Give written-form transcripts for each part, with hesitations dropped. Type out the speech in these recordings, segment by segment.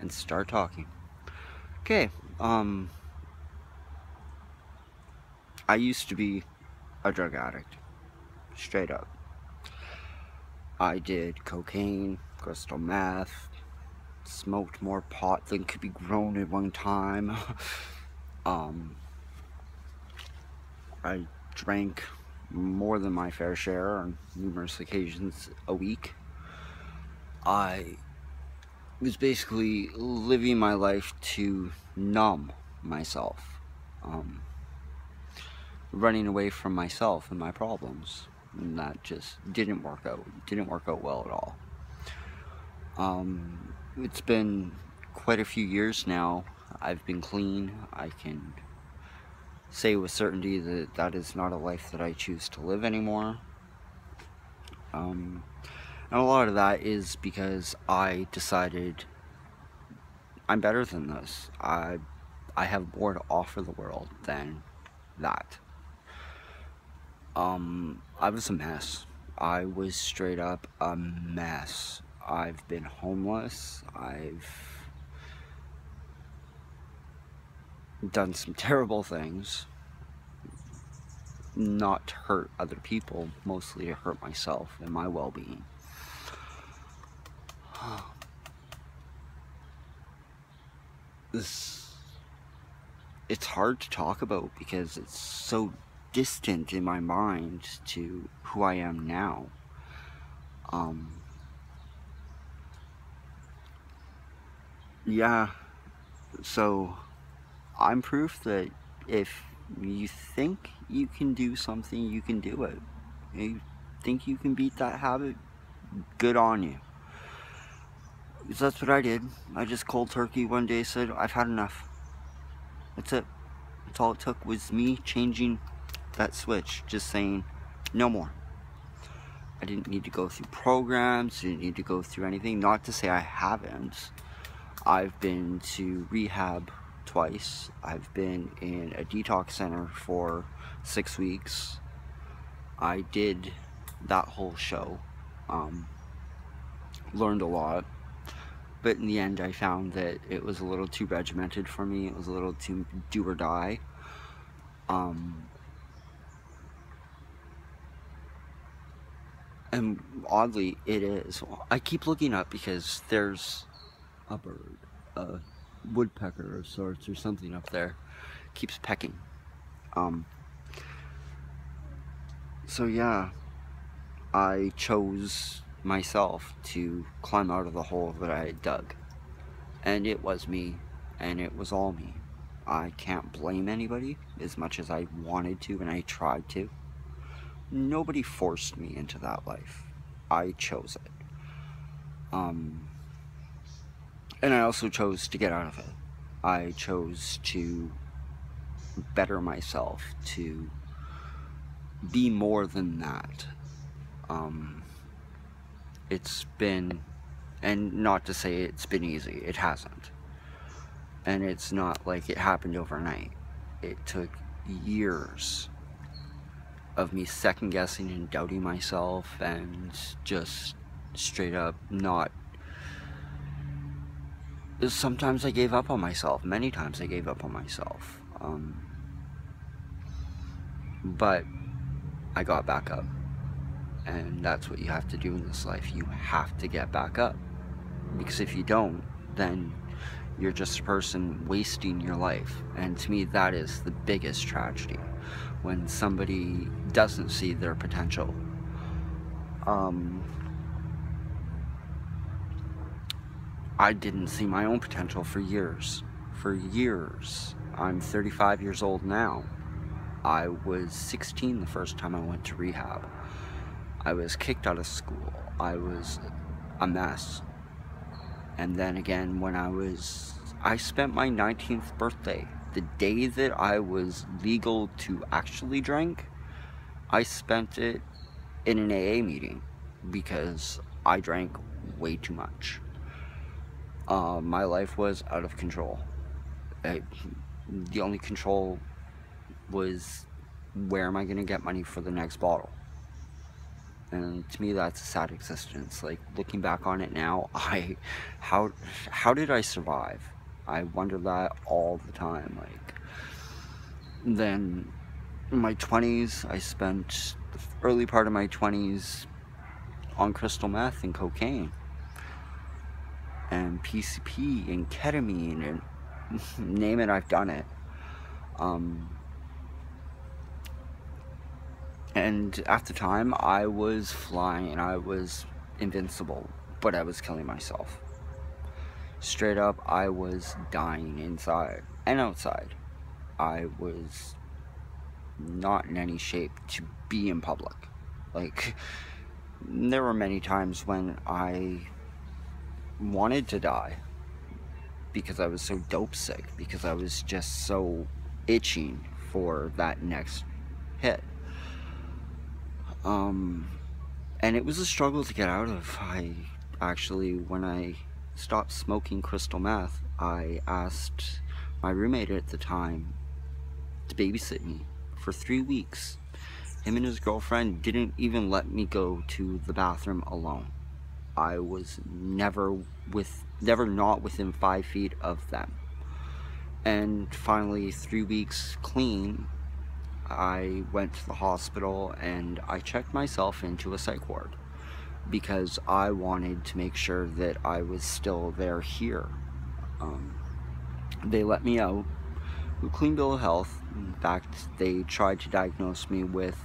and start talking. Okay, I used to be a drug addict, straight up. I did cocaine, crystal meth, smoked more pot than could be grown at one time. um, I drank more than my fair share on numerous occasions a week. I was basically living my life to numb myself, um, running away from myself and my problems, and that just didn't work out. Didn't work out well at all. It's been quite a few years now. I've been clean. I can say with certainty that that is not a life that I choose to live anymore. And a lot of that is because I decided I'm better than this. I have more to offer the world than that. I was a mess. I was straight up a mess. I've been homeless. I've done some terrible things. Not to hurt other people, mostly to hurt myself and my well-being. It's hard to talk about because it's so distant in my mind to who I am now. Yeah, so I'm proof that if you think you can do something, you can do it. You think you can beat that habit? Good on you. Because that's what I did. I just cold turkey one day said, I've had enough. That's it. That's all it took was me changing that switch. Just saying, no more. I didn't need to go through programs. Didn't need to go through anything. Not to say I haven't. I've been to rehab twice. I've been in a detox center for 6 weeks. I did that whole show. Learned a lot. But in the end, I found that it was a little too regimented for me. It was a little too do or die. And oddly, it is. I keep looking up because there's a bird, a woodpecker of sorts or something up there. Keeps pecking. So yeah, I chose myself to climb out of the hole that I had dug. And it was me, and it was all me. I can't blame anybody as much as I wanted to and I tried to. Nobody forced me into that life. I chose it. And I also chose to get out of it. I chose to better myself, to be more than that. It's been, and not to say it's been easy, it hasn't. And it's not like it happened overnight. It took years of me second guessing and doubting myself and just straight up not. Sometimes I gave up on myself. Many times I gave up on myself. But I got back up. And that's what you have to do in this life. You have to get back up. Because if you don't, then you're just a person wasting your life. And to me, that is the biggest tragedy. When somebody doesn't see their potential. I didn't see my own potential for years. For years. I'm 35 years old now. I was 16 the first time I went to rehab. I was kicked out of school. I was a mess. And then again, when I spent my 19th birthday, the day that I was legal to actually drink, I spent it in an AA meeting because I drank way too much. My life was out of control. The only control was, where am I going to get money for the next bottle? And to me, that's a sad existence. Like, looking back on it now, how did I survive? I wonder that all the time. Like, then in my 20s, I spent the early part of my 20s on crystal meth and cocaine and PCP and ketamine and name it, I've done it. And at the time, I was flying and I was invincible, but I was killing myself. Straight up, I was dying inside and outside. I was not in any shape to be in public. Like, there were many times when I wanted to die because I was so dope sick, because I was just so itching for that next hit. And it was a struggle to get out of. When I stopped smoking crystal meth, I asked my roommate at the time to babysit me for 3 weeks. Him and his girlfriend didn't even let me go to the bathroom alone. I was never not within 5 feet of them. And finally, 3 weeks clean, I went to the hospital and I checked myself into a psych ward because I wanted to make sure that I was still there here. They let me out with a clean bill of health. In fact, they tried to diagnose me with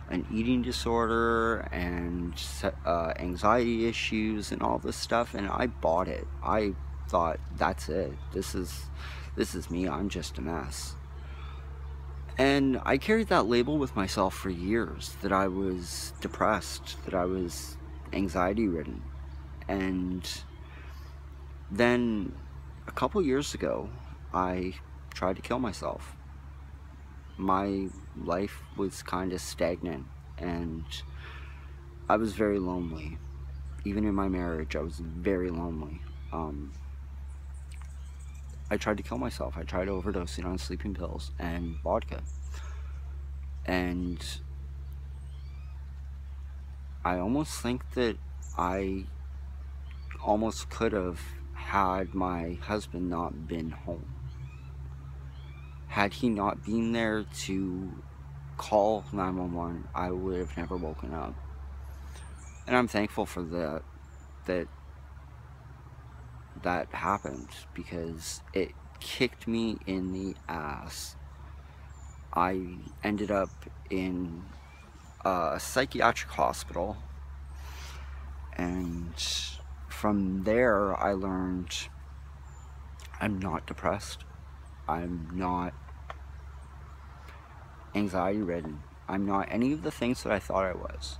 an eating disorder and anxiety issues and all this stuff, and I bought it. I thought, that's it. This is me. I'm just a mess. And I carried that label with myself for years, that I was depressed, that I was anxiety ridden. And then a couple years ago, I tried to kill myself. My life was kind of stagnant and I was very lonely. Even in my marriage, I was very lonely. I tried to kill myself. I tried overdosing on sleeping pills and vodka. And I almost think that I almost could have had my husband not been home. Had he not been there to call 911, I would have never woken up. And I'm thankful for that happened, because it kicked me in the ass. I ended up in a psychiatric hospital, and from there I learned I'm not depressed. I'm not anxiety ridden. I'm not any of the things that I thought I was.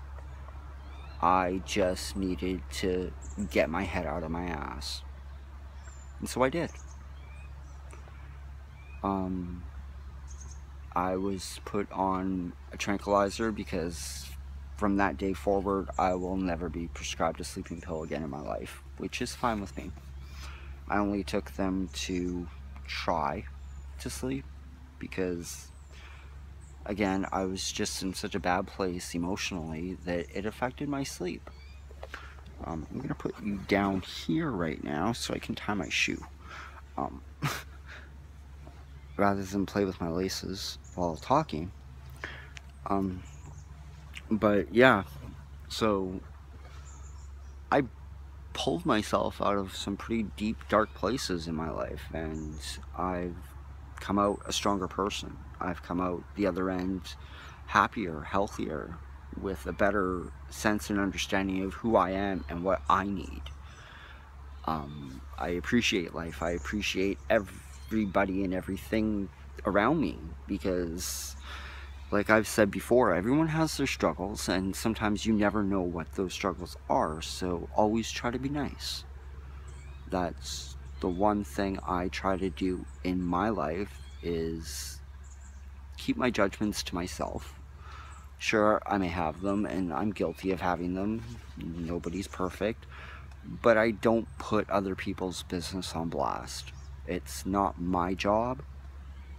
I just needed to get my head out of my ass. And so I did. I was put on a tranquilizer because from that day forward, I will never be prescribed a sleeping pill again in my life, which is fine with me. I only took them to try to sleep because, again, I was just in such a bad place emotionally that it affected my sleep. I'm going to put you down here right now so I can tie my shoe. Rather than play with my laces while talking. But yeah, so I pulled myself out of some pretty deep, dark places in my life, and I've come out a stronger person. I've come out the other end happier, healthier, with a better sense and understanding of who I am and what I need. I appreciate life. I appreciate everybody and everything around me, because, like I've said before, everyone has their struggles, and sometimes you never know what those struggles are, so always try to be nice. That's the one thing I try to do in my life, is keep my judgments to myself. Sure, I may have them, and I'm guilty of having them. Nobody's perfect. But I don't put other people's business on blast. It's not my job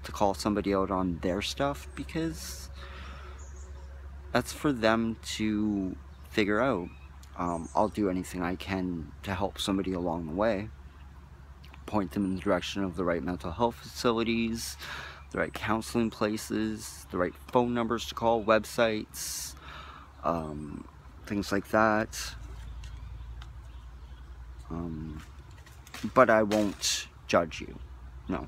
to call somebody out on their stuff, because that's for them to figure out. I'll do anything I can to help somebody along the way, point them in the direction of the right mental health facilities, the right counseling places, the right phone numbers to call, websites, things like that. But I won't judge you. No.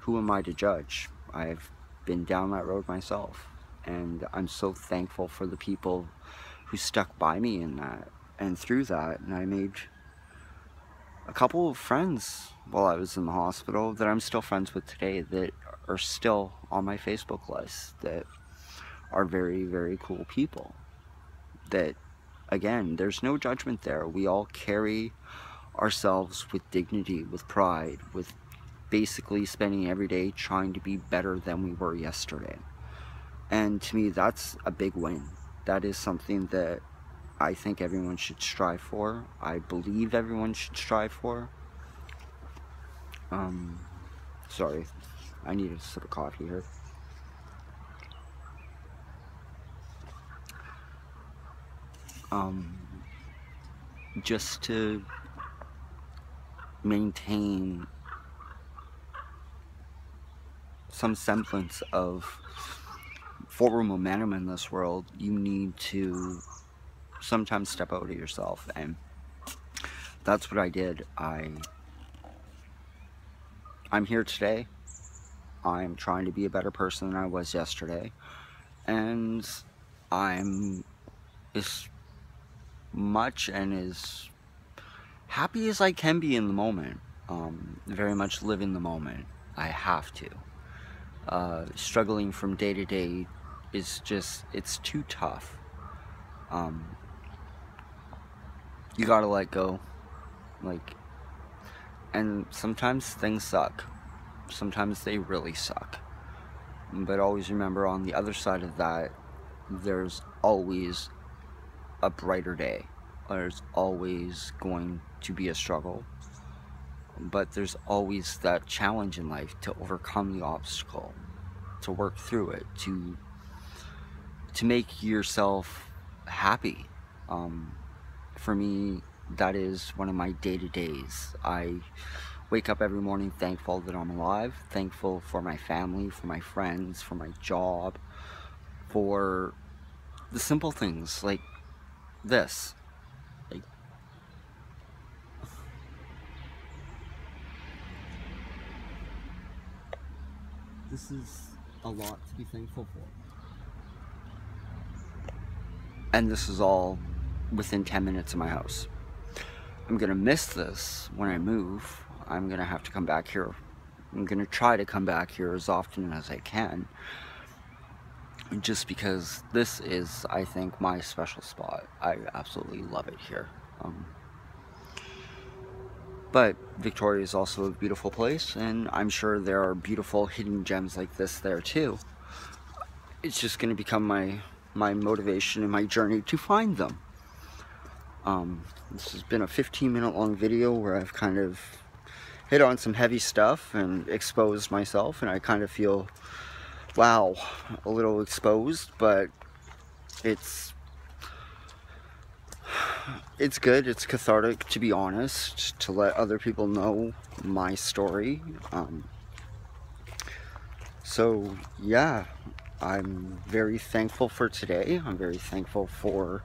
Who am I to judge? I've been down that road myself, and I'm so thankful for the people who stuck by me in that and through that. And I made a couple of friends while I was in the hospital that I'm still friends with today, that are still on my Facebook list, that are very, very cool people. That, again, there's no judgment there. We all carry ourselves with dignity, with pride, with basically spending every day trying to be better than we were yesterday. And to me, that's a big win. That is something that I think everyone should strive for. I believe everyone should strive for. Sorry, I need a sip of coffee here. Just to maintain some semblance of forward momentum in this world, you need to sometimes step out of yourself, and that's what I did. I'm here today. I'm trying to be a better person than I was yesterday, and I'm as much and as happy as I can be in the moment. Very much live in the moment. I have to. Struggling from day to day is just, it's too tough. You gotta let go. And sometimes things suck. Sometimes they really suck. But always remember, on the other side of that, there's always a brighter day. There's always going to be a struggle. But there's always that challenge in life to overcome the obstacle, to work through it, to make yourself happy. For me, that is one of my day-to-days. I wake up every morning thankful that I'm alive, thankful for my family, for my friends, for my job, for the simple things like this. This is a lot to be thankful for. And this is all within 10 minutes of my house. I'm gonna miss this when I move. I'm gonna have to come back here. I'm gonna try to come back here as often as I can, just because this is, I think, my special spot. I absolutely love it here. But Victoria is also a beautiful place, and I'm sure there are beautiful hidden gems like this there too. It's just going to become my motivation and my journey to find them. This has been a 15-minute long video where I've kind of hit on some heavy stuff and exposed myself, and I kind of feel, wow, a little exposed, but it's good. It's cathartic, to be honest, to let other people know my story. So yeah, I'm very thankful for today. I'm very thankful for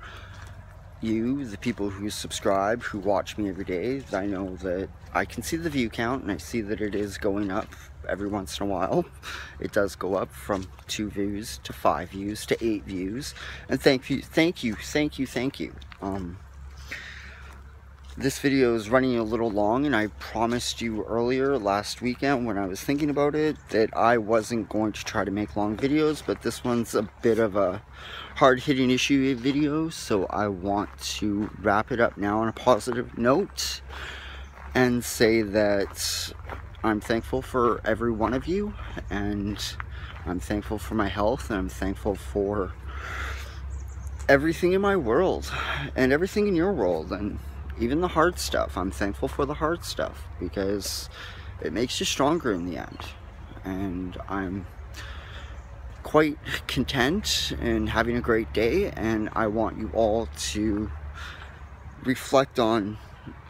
you, the people who subscribe, who watch me every day. I know that I can see the view count, and I see that it is going up every once in a while. It does go up from 2 views to 5 views to 8 views, and thank you. This video is running a little long, and I promised you earlier last weekend when I was thinking about it that I wasn't going to try to make long videos, but this one's a bit of a hard-hitting issue video, so I want to wrap it up now on a positive note and say that I'm thankful for every one of you, and I'm thankful for my health, and I'm thankful for everything in my world and everything in your world, and even the hard stuff. I'm thankful for the hard stuff because it makes you stronger in the end. And I'm quite content and having a great day, and I want you all to reflect on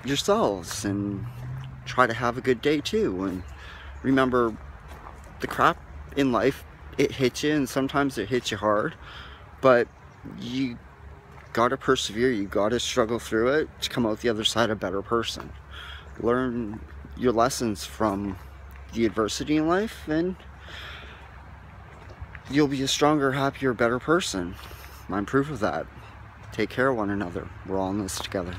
yourselves and try to have a good day too. And remember, the crap in life, it hits you, and sometimes it hits you hard, but you gotta persevere, you gotta struggle through it to come out the other side a better person. Learn your lessons from the adversity in life, and you'll be a stronger, happier, better person. I'm proof of that. Take care of one another. We're all in this together.